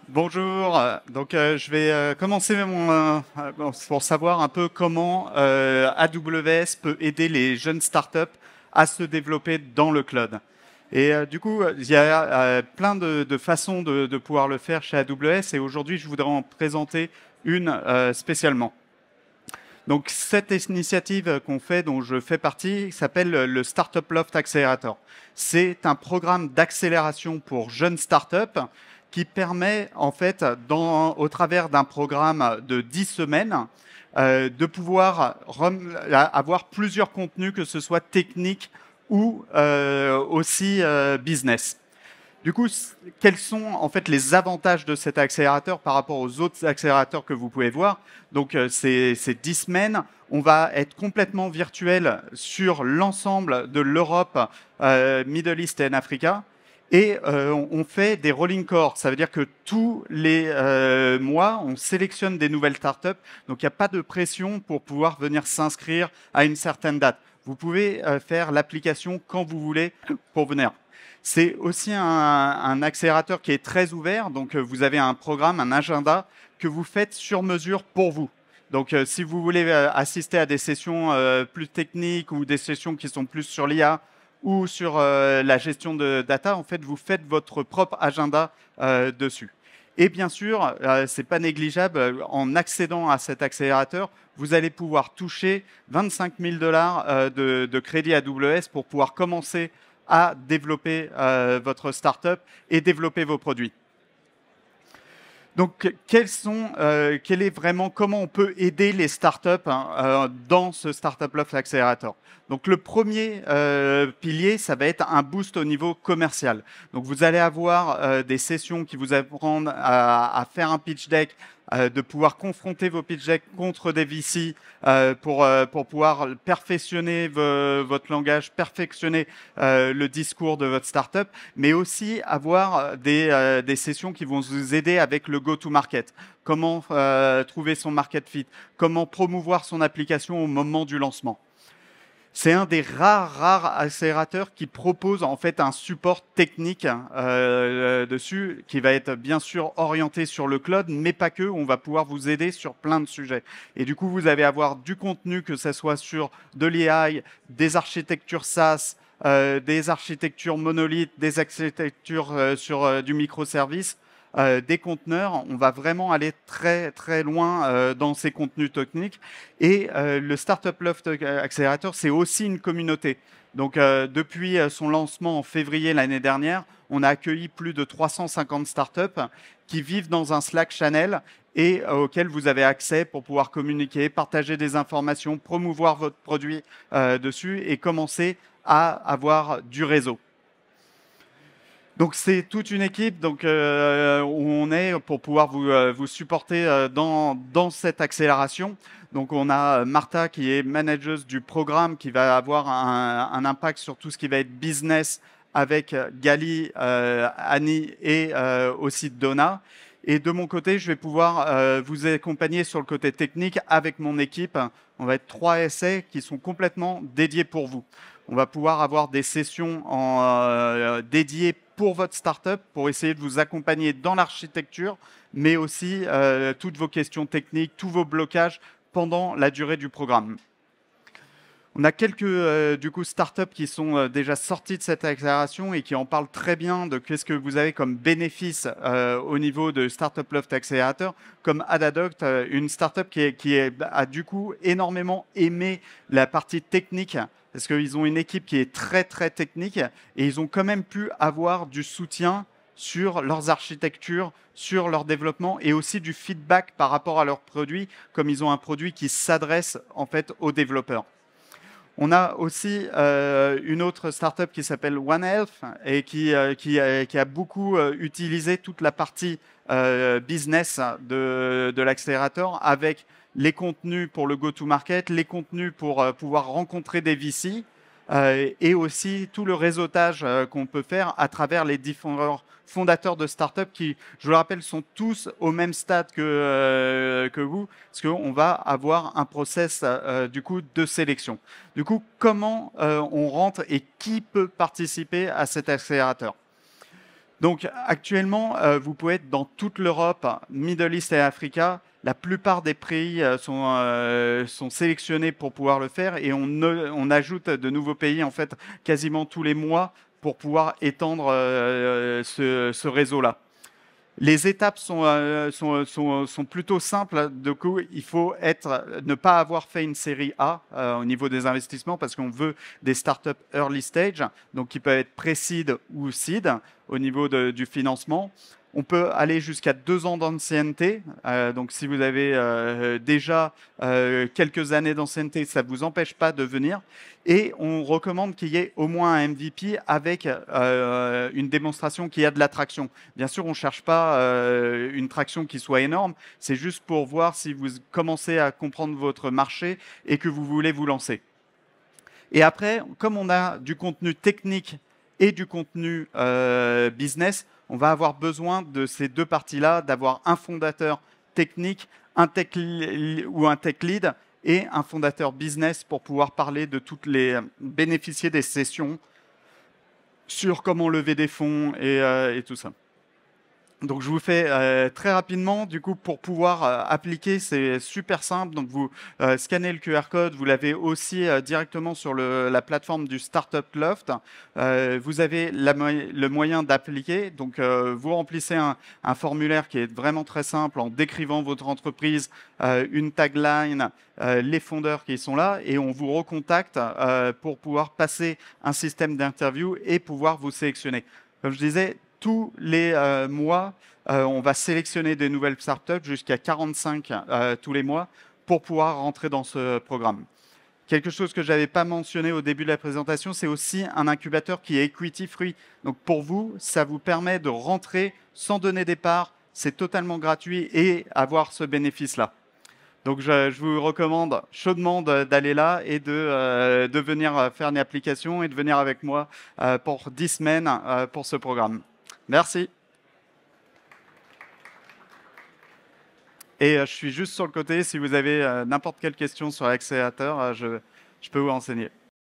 Bonjour, je vais commencer pour savoir un peu comment AWS peut aider les jeunes startups à se développer dans le cloud. Il y a plein de façons de pouvoir le faire chez AWS et aujourd'hui, je voudrais en présenter une spécialement. Donc, cette initiative qu'on fait, dont je fais partie, s'appelle le Startup Loft Accelerator. C'est un programme d'accélération pour jeunes startups qui permet, en fait, au travers d'un programme de 10 semaines, de pouvoir avoir plusieurs contenus, que ce soit technique ou aussi business. Du coup, quels sont en fait les avantages de cet accélérateur par rapport aux autres accélérateurs que vous pouvez voir? Donc, ces 10 semaines, on va être complètement virtuel sur l'ensemble de l'Europe, Middle East et Africa. Et on fait des rolling cohorts. Ça veut dire que tous les mois, on sélectionne des nouvelles startups. Donc, il n'y a pas de pression pour pouvoir venir s'inscrire à une certaine date. Vous pouvez faire l'application quand vous voulez pour venir. C'est aussi un accélérateur qui est très ouvert. Donc, vous avez un programme, un agenda que vous faites sur mesure pour vous. Donc, si vous voulez assister à des sessions plus techniques ou des sessions qui sont plus sur l'IA ou sur la gestion de data, en fait, vous faites votre propre agenda dessus. Et bien sûr, c'est pas négligeable, en accédant à cet accélérateur, vous allez pouvoir toucher 25 000 $ de crédit AWS pour pouvoir commencer à développer votre startup et développer vos produits. Donc, comment on peut aider les startups dans ce Startup Loft Accelerator? Donc, le premier pilier, ça va être un boost au niveau commercial. Donc, vous allez avoir des sessions qui vous apprennent à faire un pitch deck, de pouvoir confronter vos pitch decks contre des VC pour pouvoir perfectionner votre langage, perfectionner le discours de votre startup, mais aussi avoir des sessions qui vont vous aider avec le go-to-market. Comment trouver son market fit, comment promouvoir son application au moment du lancement. C'est un des rares accélérateurs qui propose en fait un support technique dessus, qui va être bien sûr orienté sur le cloud, mais pas que. On va pouvoir vous aider sur plein de sujets. Et du coup, vous allez avoir du contenu, que ce soit sur de l'AI, des architectures SaaS, des architectures monolithes, des architectures sur du microservice, des conteneurs. On va vraiment aller très très loin dans ces contenus techniques. Et le Startup Loft Accelerator, c'est aussi une communauté. Donc, depuis son lancement en février l'année dernière, on a accueilli plus de 350 startups qui vivent dans un Slack channel et auquel vous avez accès pour pouvoir communiquer, partager des informations, promouvoir votre produit dessus et commencer à avoir du réseau. Donc c'est toute une équipe où on est pour pouvoir vous supporter dans cette accélération. Donc on a Martha qui est manageuse du programme qui va avoir un impact sur tout ce qui va être business avec Gali, Annie et aussi Donna. Et de mon côté, je vais pouvoir vous accompagner sur le côté technique avec mon équipe. On va être 3 essais qui sont complètement dédiés pour vous. On va pouvoir avoir des sessions dédiées pour votre startup, pour essayer de vous accompagner dans l'architecture, mais aussi toutes vos questions techniques, tous vos blocages pendant la durée du programme. On a quelques startups qui sont déjà sorties de cette accélération et qui en parlent très bien de qu'est-ce que vous avez comme bénéfice au niveau de Startup Loft Accelerator, comme Adadoct, une startup a du coup énormément aimé la partie technique parce qu'ils ont une équipe qui est très très technique et ils ont quand même pu avoir du soutien sur leurs architectures, sur leur développement et aussi du feedback par rapport à leurs produits, comme ils ont un produit qui s'adresse en fait aux développeurs. On a aussi une autre startup qui s'appelle One Health et qui a beaucoup utilisé toute la partie business de l'accélérateur avec les contenus pour le go-to-market, les contenus pour pouvoir rencontrer des VC et aussi tout le réseautage qu'on peut faire à travers les différents fondateurs de startups qui, je le rappelle, sont tous au même stade que vous, parce qu'on va avoir un process du coup de sélection. Du coup, comment on rentre et qui peut participer à cet accélérateur? Donc actuellement, vous pouvez être dans toute l'Europe, Middle East et Africa. La plupart des pays sont sélectionnés pour pouvoir le faire et on ajoute de nouveaux pays en fait quasiment tous les mois pour pouvoir étendre ce réseau-là. Les étapes sont plutôt simples. Du coup, il faut ne pas avoir fait une série A au niveau des investissements parce qu'on veut des startups early stage, donc qui peuvent être pré-seed ou seed au niveau du financement. On peut aller jusqu'à 2 ans d'ancienneté. Donc, si vous avez déjà quelques années d'ancienneté, ça ne vous empêche pas de venir. Et on recommande qu'il y ait au moins un MVP avec une démonstration qu'il y a de la traction. Bien sûr, on ne cherche pas une traction qui soit énorme. C'est juste pour voir si vous commencez à comprendre votre marché et que vous voulez vous lancer. Et après, comme on a du contenu technique et du contenu business, on va avoir besoin de ces deux parties-là, d'avoir un fondateur technique, un tech ou un tech lead et un fondateur business pour pouvoir parler de toutes les bénéficier des sessions sur comment lever des fonds et tout ça. Donc je vous fais très rapidement, du coup, pour pouvoir appliquer, c'est super simple. Donc vous scannez le QR code, vous l'avez aussi directement sur la plateforme du Startup Loft. Vous avez le moyen d'appliquer. Donc vous remplissez un formulaire qui est vraiment très simple en décrivant votre entreprise, une tagline, les fondeurs qui sont là, et on vous recontacte pour pouvoir passer un système d'interview et pouvoir vous sélectionner. Comme je disais, tous les mois, on va sélectionner des nouvelles startups jusqu'à 45 tous les mois pour pouvoir rentrer dans ce programme. Quelque chose que je n'avais pas mentionné au début de la présentation, c'est aussi un incubateur qui est equity free. Donc pour vous, ça vous permet de rentrer sans donner des parts, c'est totalement gratuit et avoir ce bénéfice-là. Donc je vous recommande chaudement d'aller là et de venir faire une application et de venir avec moi pour 10 semaines pour ce programme. Merci. Et je suis juste sur le côté, si vous avez n'importe quelle question sur l'accélérateur, je peux vous renseigner.